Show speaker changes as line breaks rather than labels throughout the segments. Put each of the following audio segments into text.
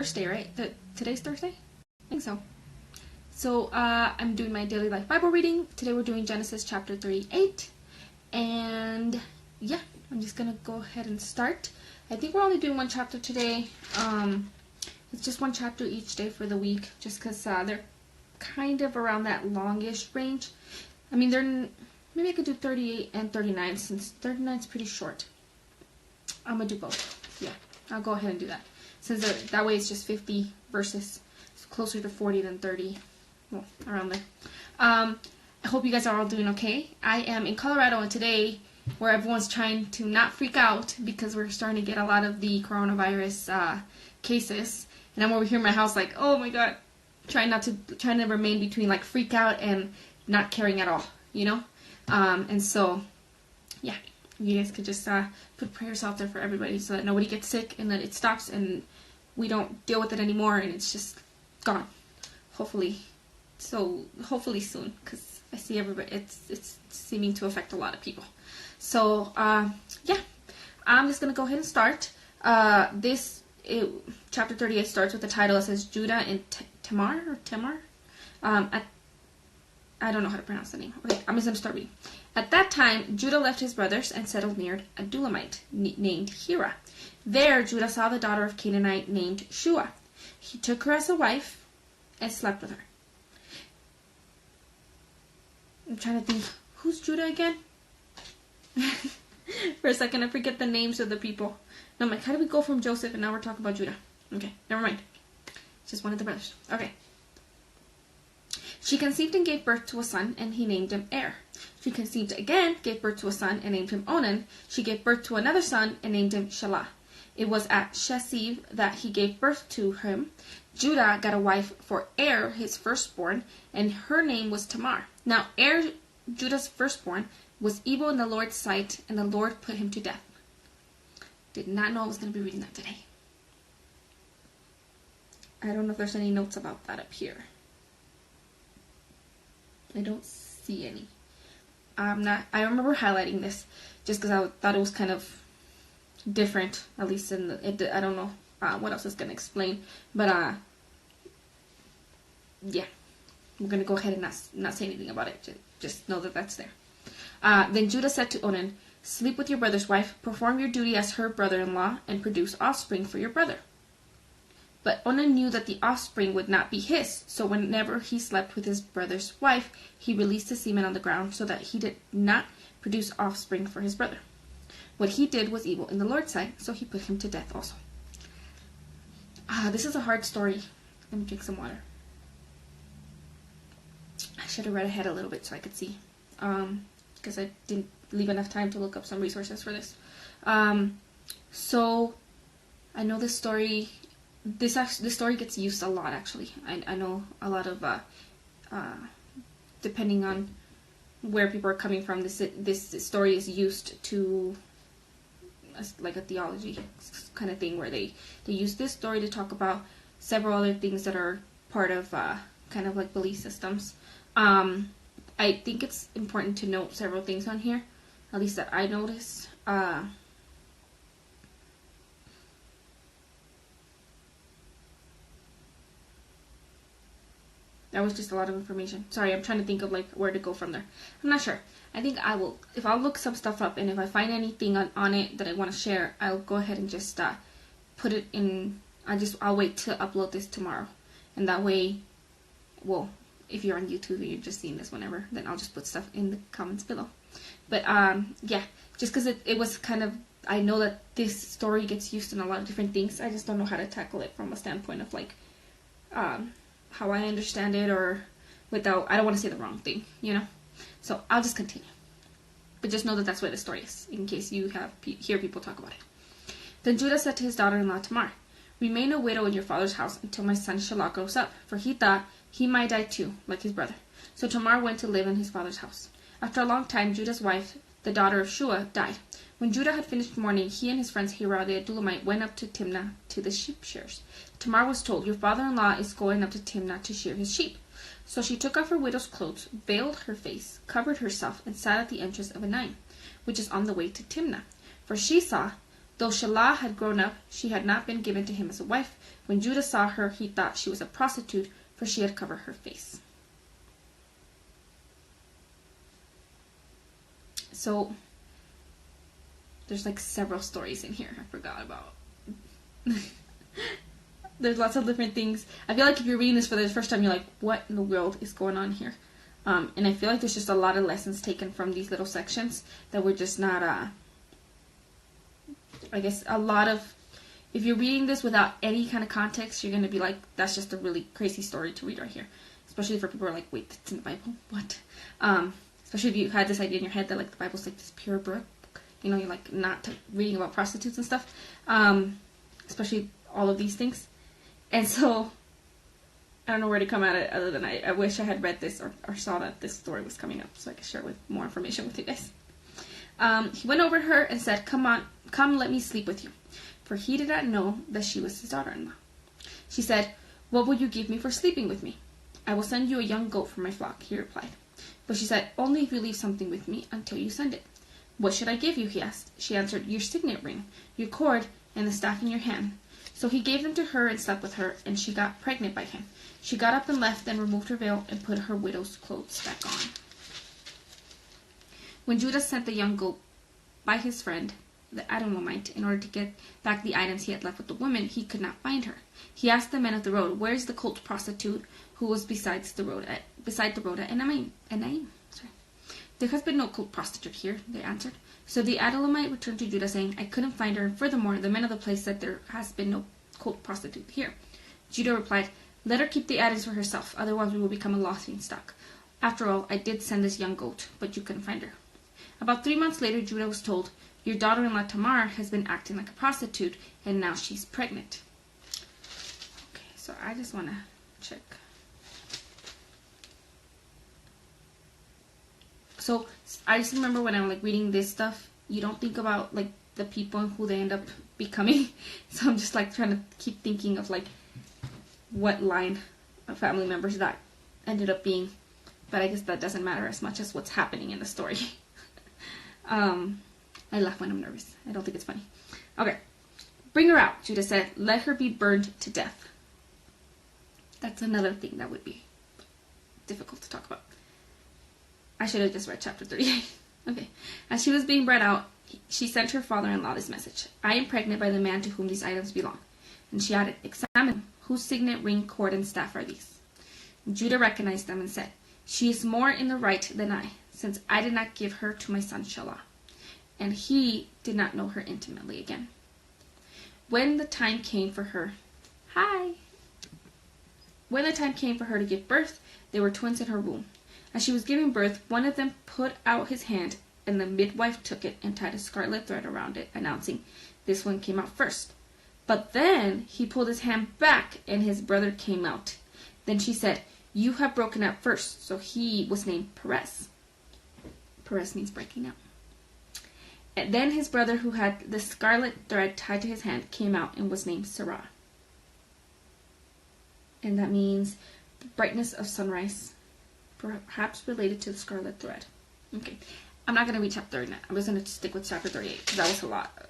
Thursday, right? Today's Thursday? I think so. So I'm doing my daily life Bible reading. Today we're doing Genesis chapter 38. And yeah, I'm just going to go ahead and start. I think we're only doing one chapter today. It's just one chapter each day for the week, just because they're kind of around that longish range. I mean, maybe I could do 38 and 39, since 39 is pretty short. I'm going to do both. Yeah, I'll go ahead and do that. Since that way it's just 50 verses. It's closer to 40 than 30. Well, around there. I hope you guys are all doing okay. I am in Colorado, and today, where everyone's trying to not freak out because we're starting to get a lot of the coronavirus cases. And I'm over here in my house like, oh my god, trying to remain between like freak out and not caring at all, you know? And so, yeah, you guys could just put prayers out there for everybody so that nobody gets sick and that it stops and we don't deal with it anymore and it's just gone. Hopefully soon, because I see everybody, it's seeming to affect a lot of people. So, yeah, I'm just going to go ahead and start. Chapter 38 starts with the title. It says Judah and Tamar. I don't know how to pronounce the name. Okay, I'm just going to start reading. At that time, Judah left his brothers and settled near a Dulamite named Hira. There, Judah saw the daughter of Canaanite named Shua. He took her as a wife and slept with her. I'm trying to think, who's Judah again? For a second, I forget the names of the people. No, I'm like, how did we go from Joseph and now we're talking about Judah? Okay, never mind. It's just one of the brothers. Okay. She conceived and gave birth to a son, and he named him Er. She conceived again, gave birth to a son, and named him Onan. She gave birth to another son, and named him Shelah. It was at Shesiv that he gave birth to him. Judah got a wife for Er, his firstborn, and her name was Tamar. Now Er, Judah's firstborn, was evil in the Lord's sight, and the Lord put him to death. Did not know I was going to be reading that today. I don't know if there's any notes about that up here. I don't see any. I remember highlighting this just because I thought it was kind of different, at least in the, I don't know what else it's going to explain, but yeah, we're going to go ahead and not say anything about it. Just know that that's there. Then Judah said to Onan, sleep with your brother's wife, perform your duty as her brother-in-law, and produce offspring for your brother. But Onan knew that the offspring would not be his, so whenever he slept with his brother's wife, he released his semen on the ground so that he did not produce offspring for his brother. What he did was evil in the Lord's sight, so he put him to death also. This is a hard story. Let me drink some water. I should have read ahead a little bit so I could see, because I didn't leave enough time to look up some resources for this. So I know this story. This story gets used a lot, actually. I know a lot of, depending on where people are coming from, this story is used to, like a theology kind of thing, where they use this story to talk about several other things that are part of, kind of like belief systems. I think it's important to note several things on here, at least that I noticed. That was just a lot of information. Sorry, I'm trying to think of like where to go from there. I'm not sure. I think I will, if I'll look some stuff up and if I find anything on it that I want to share, I'll go ahead and just put it in. I'll wait to upload this tomorrow. And that way, well, if you're on YouTube and you're just seeing this whenever, then I'll just put stuff in the comments below. But yeah, just because it was kind of, I know that this story gets used in a lot of different things. I just don't know how to tackle it from a standpoint of like, how I understand it, or without, I don't want to say the wrong thing, you know? So I'll just continue. But just know that that's where the story is, in case you hear people talk about it. Then Judah said to his daughter-in-law Tamar, remain a widow in your father's house until my son Shelah grows up, for he thought he might die too, like his brother. So Tamar went to live in his father's house. After a long time, Judah's wife, the daughter of Shua, died. When Judah had finished mourning, he and his friends Hira the Adullamite went up to Timnah to the sheep shears. Tamar was told, your father-in-law is going up to Timnah to shear his sheep. So she took off her widow's clothes, veiled her face, covered herself, and sat at the entrance of Enaim, which is on the way to Timnah. For she saw Though Shelah had grown up, she had not been given to him as a wife. When Judah saw her, he thought she was a prostitute, for she had covered her face. So, there's like several stories in here I forgot about. There's lots of different things. I feel like if you're reading this for the first time, you're like, what in the world is going on here? And I feel like there's just a lot of lessons taken from these little sections that we're just not, I guess a lot of, if you're reading this without any kind of context, you're going to be like, that's just a really crazy story to read right here. Especially for people who are like, wait, that's in the Bible? What? Especially if you had this idea in your head that like the Bible's like this pure book. You know, you're like not reading about prostitutes and stuff. Especially all of these things. And so, I don't know where to come at it other than I wish I had read this or saw that this story was coming up so I could share with more information with you guys. He went over to her and said, come let me sleep with you. For he did not know that she was his daughter-in-law. She said, what will you give me for sleeping with me? I will send you a young goat from my flock, he replied. But she said, only if you leave something with me until you send it. What should I give you, he asked. She answered, your signet ring, your cord, and the staff in your hand. So he gave them to her and slept with her, and she got pregnant by him. She got up and left, then removed her veil and put her widow's clothes back on. When Judah sent the young goat by his friend, the Adullamite, in order to get back the items he had left with the woman, he could not find her. He asked the men of the road, where is the cult prostitute who was beside the road at Enaim? There has been no cult prostitute here, they answered. So the Adullamite returned to Judah, saying, I couldn't find her, and furthermore, the men of the place said there has been no cult prostitute here. Judah replied, let her keep the items for herself, otherwise we will become a laughing stock. After all, I did send this young goat, but you couldn't find her. About 3 months later, Judah was told, your daughter-in-law Tamar has been acting like a prostitute, and now she's pregnant. Okay, so I just want to check. So I just remember when I'm like reading this stuff, you don't think about like the people and who they end up becoming. So I'm just like trying to keep thinking of like what line of family members that ended up being. But I guess that doesn't matter as much as what's happening in the story. I laugh when I'm nervous. I don't think it's funny. Okay. Bring her out, Judah said. Let her be burned to death. That's another thing that would be difficult to talk about. I should have just read chapter 38. Okay. As she was being brought out, she sent her father-in-law this message. I am pregnant by the man to whom these items belong. And she added, examine whose signet, ring, cord, and staff are these. Judah recognized them and said, she is more in the right than I, since I did not give her to my son Shelah. And he did not know her intimately again. When the time came for her to give birth, there were twins in her womb. As she was giving birth, one of them put out his hand, and the midwife took it and tied a scarlet thread around it, announcing, this one came out first. But then he pulled his hand back, and his brother came out. Then she said, you have broken out first. So he was named Perez. Perez means breaking out. And then his brother, who had the scarlet thread tied to his hand, came out and was named Sarah. And that means the brightness of sunrise, perhaps related to the scarlet thread. Okay, I'm not going to read chapter 39. I'm just going to stick with chapter 38 because that was a lot.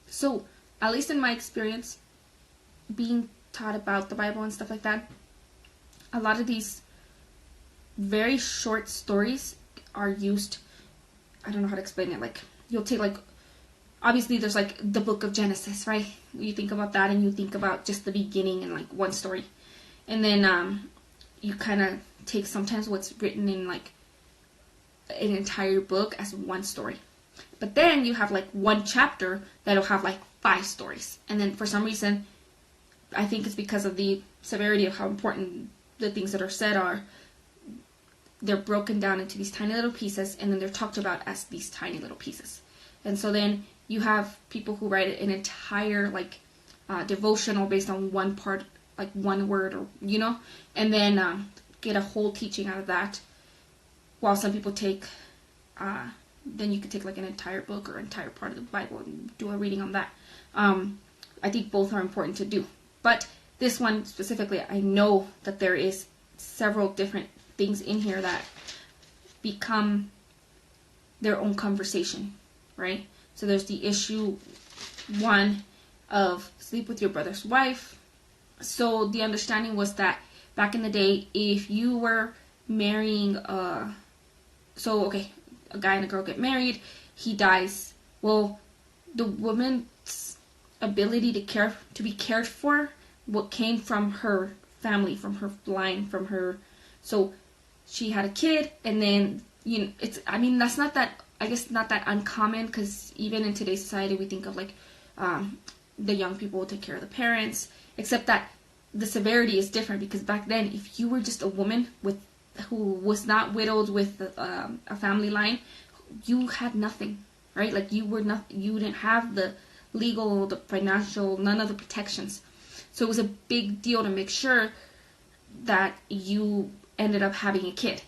So, at least in my experience, being taught about the Bible and stuff like that, a lot of these very short stories are used. I don't know how to explain it. Like, you'll take, like, obviously there's, like, the book of Genesis, right? You think about that and you think about just the beginning and, like, one story. And then, you kind of take sometimes what's written in, like, an entire book as one story. But then you have, like, one chapter that'll have, like, 5 stories. And then for some reason, I think it's because of the severity of how important the things that are said are, they're broken down into these tiny little pieces, and then they're talked about as these tiny little pieces. And so then you have people who write an entire, like, devotional based on one part, like one word, or, you know, and then get a whole teaching out of that. While some people take, then you could take, like, an entire book or entire part of the Bible and do a reading on that. I think both are important to do. But this one specifically, I know that there is several different things in here that become their own conversation, right? So there's the issue 1 of sleep with your brother's wife. So the understanding was that back in the day, if you were marrying a guy and a girl get married, he dies. Well, the woman's ability to be cared for, what came from her family, from her line, from her. So she had a kid, and then that's not that, I guess, not that uncommon, because even in today's society we think of like the young people will take care of the parents, except that the severity is different, because back then, if you were just a woman who was not widowed with a family line, you had nothing, right? Like you didn't have the legal, the financial, none of the protections. So it was a big deal to make sure that you ended up having a kid.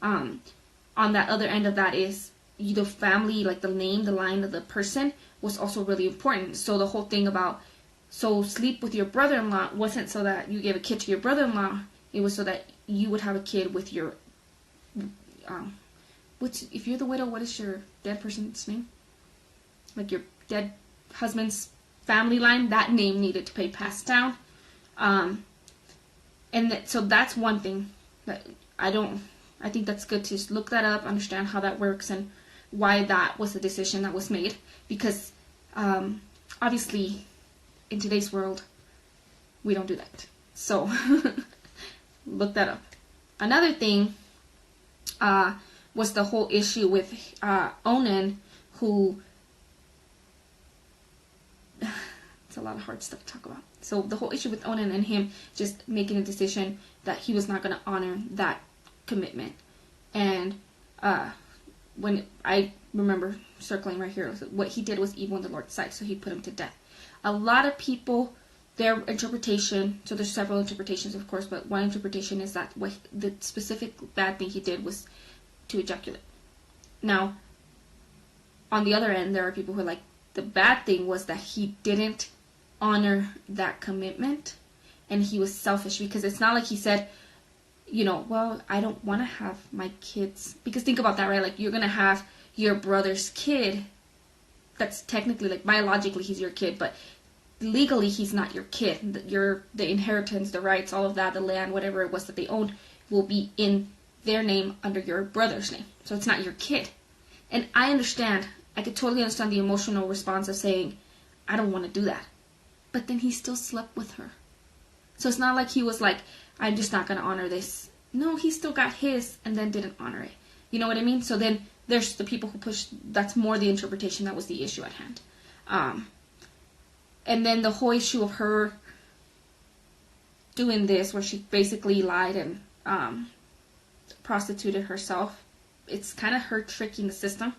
On that other end of that is the family, like the name, the line of the person was also really important. So the whole thing about, sleep with your brother-in-law wasn't so that you gave a kid to your brother-in-law. It was so that you would have a kid with your, if you're the widow, what is your dead person's name? Like your dead husband's family line, that name needed to be passed down. So that's one thing that I think that's good to just look that up, understand how that works, and why that was the decision that was made. Because obviously, in today's world, we don't do that. So look that up. Another thing was the whole issue with Onan, who it's a lot of hard stuff to talk about. So the whole issue with Onan and him just making a decision that he was not going to honor that commitment. And when I remember circling right here, what he did was evil in the Lord's sight, so he put him to death. A lot of people, their interpretation, so there's several interpretations, of course, but one interpretation is that the specific bad thing he did was to ejaculate. Now, on the other end, there are people who are like, the bad thing was that he didn't honor that commitment, and he was selfish, because it's not like he said, well, I don't want to have my kids, because think about that, right? Like, you're going to have your brother's kid. That's technically, like, biologically he's your kid, but legally he's not your kid. The inheritance, the rights, all of that, the land, whatever it was that they owned, will be in their name under your brother's name. So it's not your kid. And I could totally understand the emotional response of saying, I don't want to do that. But then he still slept with her. So it's not like he was like, I'm just not going to honor this. No, he still got his and then didn't honor it. You know what I mean? So then there's the people who push, that's more the interpretation that was the issue at hand. And then the whole issue of her doing this, where she basically lied and prostituted herself, it's kind of her tricking the system.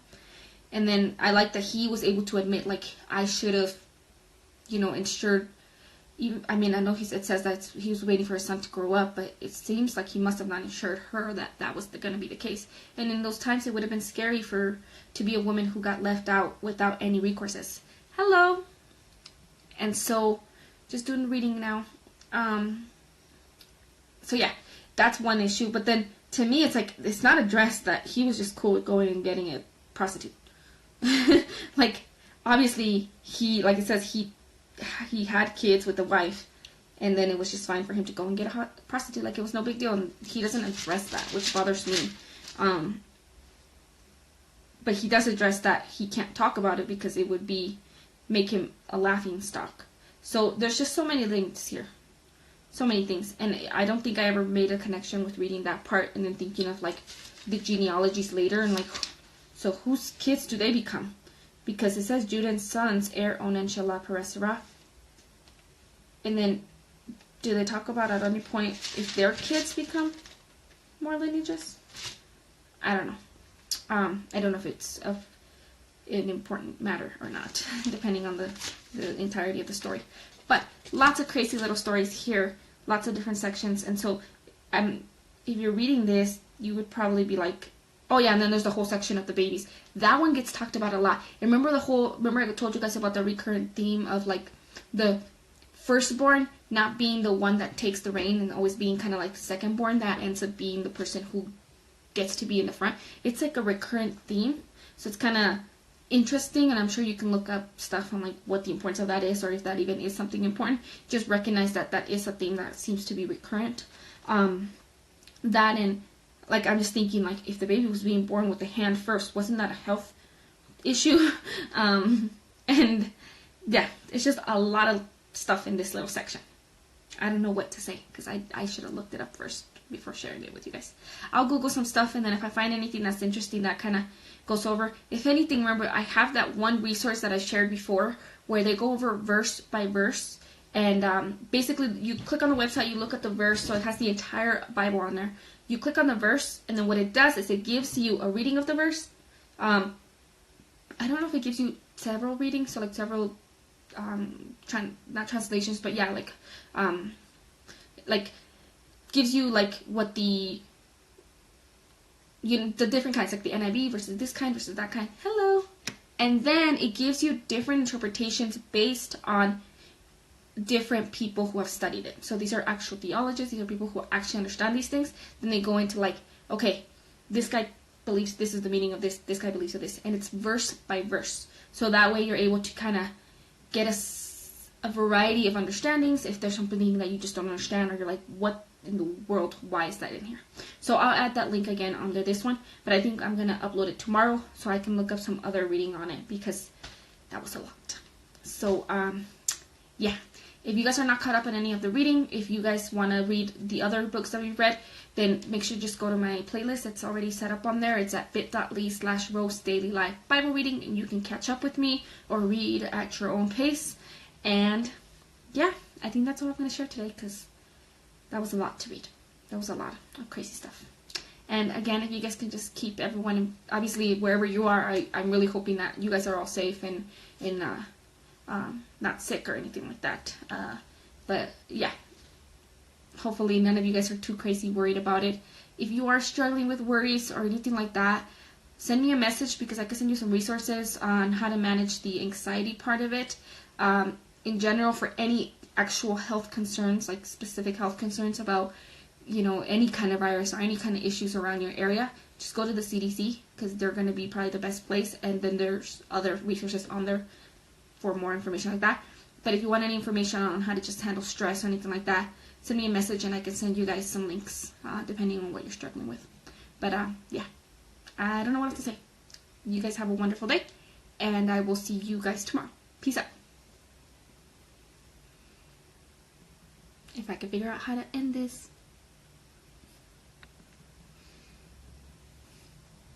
And then I like that he was able to admit, like, I should have, ensured. I know it says that he was waiting for his son to grow up, but it seems like he must have not assured her that was going to be the case. And in those times, it would have been scary to be a woman who got left out without any recourses. Hello. And so, just doing the reading now. So yeah, that's one issue. But then, to me, it's like, it's not addressed that he was just cool with going and getting a prostitute. Like, obviously, like it says, he had kids with the wife, and then it was just fine for him to go and get a prostitute. Like, it was no big deal, and he doesn't address that, which bothers me. But he does address that he can't talk about it because it would make him a laughing stock. So there's just so many things here. So many things. And I don't think I ever made a connection with reading that part and then thinking of, like, the genealogies later, and, like, so whose kids do they become? Because it says Judah's sons, Onan, Shelah, Perez, Serah. And then, do they talk about at any point if their kids become more lineages? I don't know. I don't know if it's of an important matter or not, depending on the entirety of the story. But lots of crazy little stories here, lots of different sections. And so, if you're reading this, you would probably be like, oh yeah, and then there's the whole section of the babies. That one gets talked about a lot. And remember I told you guys about the recurrent theme of, like, the firstborn not being the one that takes the reign and always being kind of like the secondborn that ends up being the person who gets to be in the front. It's like a recurrent theme. So it's kind of interesting, and I'm sure you can look up stuff on like what the importance of that is, or if that even is something important. Just recognize that that is a theme that seems to be recurrent. That, and like I'm just thinking, like if the baby was being born with the hand first, wasn't that a health issue? And yeah, it's just a lot of stuff in this little section. I don't know what to say, because I should have looked it up first before sharing it with you guys. I'll Google some stuff, and then if I find anything that's interesting that kind of goes over, if anything, remember I have that one resource that I shared before where they go over verse by verse, and basically you click on the website, you look at the verse, so it has the entire Bible on there. You click on the verse, and then what it does is it gives you a reading of the verse. I don't know if it gives you several readings, so like several not translations, but yeah, like gives you like what the different kinds, like the NIV versus this kind versus that kind. Hello. And then it gives you different interpretations based on different people who have studied it. So these are actual theologists, these are people who actually understand these things. Then they go into like, okay, this guy believes this is the meaning of this, this guy believes of this, and it's verse by verse. So that way you're able to kind of get a variety of understandings if there's something that you just don't understand, or you're like, what in the world, why is that in here? So I'll add that link again under this one, but I think I'm going to upload it tomorrow so I can look up some other reading on it, because that was a lot. So yeah, if you guys are not caught up on any of the reading, if you guys want to read the other books that we've read, then make sure you just go to my playlist. It's already set up on there. It's at bit.ly/Rose Daily Life Bible Reading, and you can catch up with me or read at your own pace. And yeah, I think that's all I'm going to share today, because that was a lot to read. That was a lot of crazy stuff. And again, if you guys can just keep everyone, obviously wherever you are, I'm really hoping that you guys are all safe and not sick or anything like that. But yeah, hopefully none of you guys are too crazy worried about it. If you are struggling with worries or anything like that, send me a message, because I can send you some resources on how to manage the anxiety part of it. In general, for any actual health concerns, like specific health concerns about, any kind of virus or any kind of issues around your area, just go to the CDC, because they're going to be probably the best place. And then there's other resources on there for more information like that. But if you want any information on how to just handle stress or anything like that, send me a message and I can send you guys some links, depending on what you're struggling with. But yeah, I don't know what else to say. You guys have a wonderful day, and I will see you guys tomorrow. Peace out. If I can figure out how to end this.